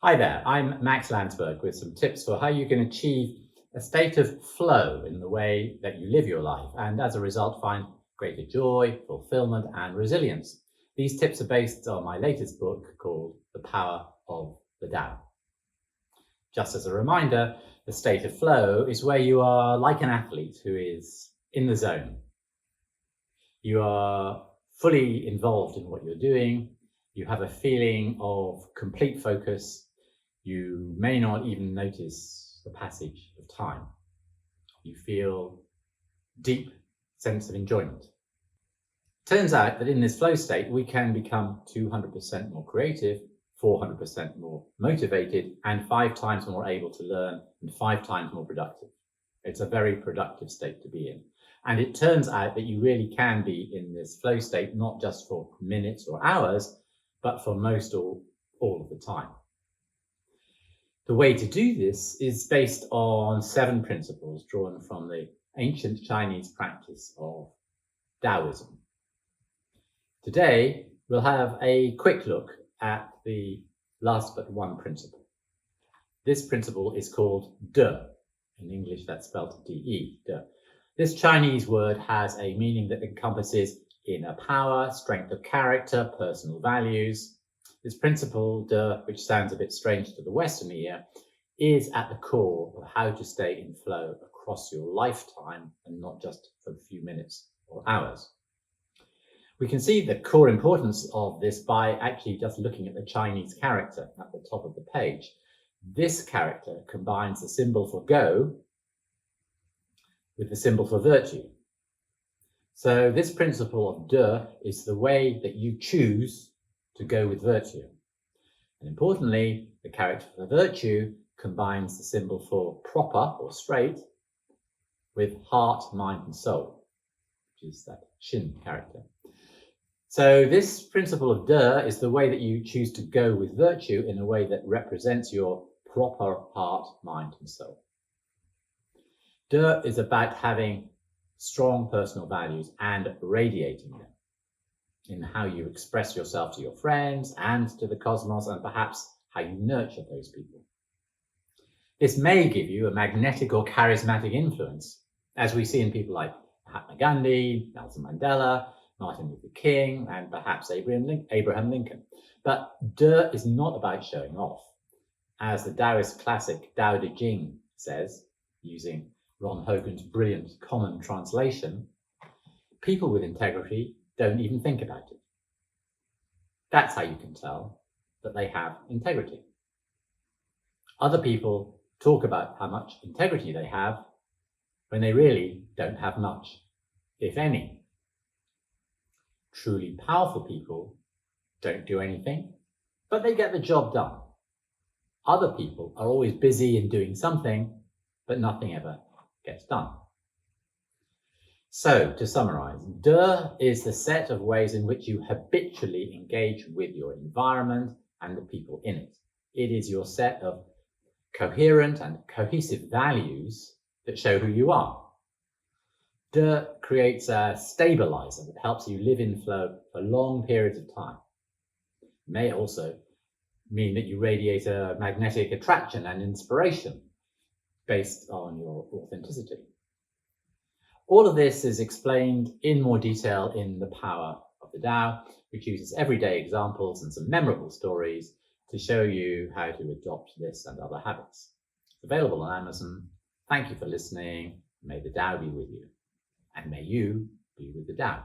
Hi there, I'm Max Landsberg with some tips for how you can achieve a state of flow in the way that you live your life and as a result find greater joy, fulfillment and resilience. These tips are based on my latest book called The Power of the Tao. Just as a reminder, the state of flow is where you are like an athlete who is in the zone. You are fully involved in what you're doing. You have a feeling of complete focus. You may not even notice the passage of time. You feel deep sense of enjoyment. Turns out that in this flow state, we can become 200% more creative, 400% more motivated, and 5 times more able to learn and 5 times more productive. It's a very productive state to be in. And it turns out that you really can be in this flow state, not just for minutes or hours, but for most or all of the time. The way to do this is based on 7 principles drawn from the ancient Chinese practice of Taoism. Today, we'll have a quick look at the last but one principle. This principle is called De. In English, that's spelled D-E, De. This Chinese word has a meaning that encompasses inner power, strength of character, personal values. This principle, De, which sounds a bit strange to the Western ear, is at the core of how to stay in flow across your lifetime and not just for a few minutes or hours. We can see the core importance of this by actually just looking at the Chinese character at the top of the page. This character combines the symbol for go with the symbol for virtue. So this principle of De is the way that you choose to go with virtue. And importantly, the character for virtue combines the symbol for proper or straight with heart, mind and soul, which is that Shin character. So this principle of De is the way that you choose to go with virtue in a way that represents your proper heart, mind and soul. De is about having strong personal values and radiating them in how you express yourself to your friends and to the cosmos, and perhaps how you nurture those people. This may give you a magnetic or charismatic influence, as we see in people like Mahatma Gandhi, Nelson Mandela, Martin Luther King, and perhaps Abraham Lincoln. But De is not about showing off. As the Taoist classic Tao Te Ching says, using Ron Hogan's brilliant common translation, people with integrity don't even think about it. That's how you can tell that they have integrity. Other people talk about how much integrity they have when they really don't have much, if any. Truly powerful people don't do anything, but they get the job done. Other people are always busy in doing something, but nothing ever gets done. So, to summarize, De is the set of ways in which you habitually engage with your environment and the people in it. It is your set of coherent and cohesive values that show who you are. De creates a stabilizer that helps you live in flow for long periods of time. It may also mean that you radiate a magnetic attraction and inspiration based on your authenticity. All of this is explained in more detail in The Power of the Tao, which uses everyday examples and some memorable stories to show you how to adopt this and other habits. It's available on Amazon. Thank you for listening. May the Tao be with you, and may you be with the Tao.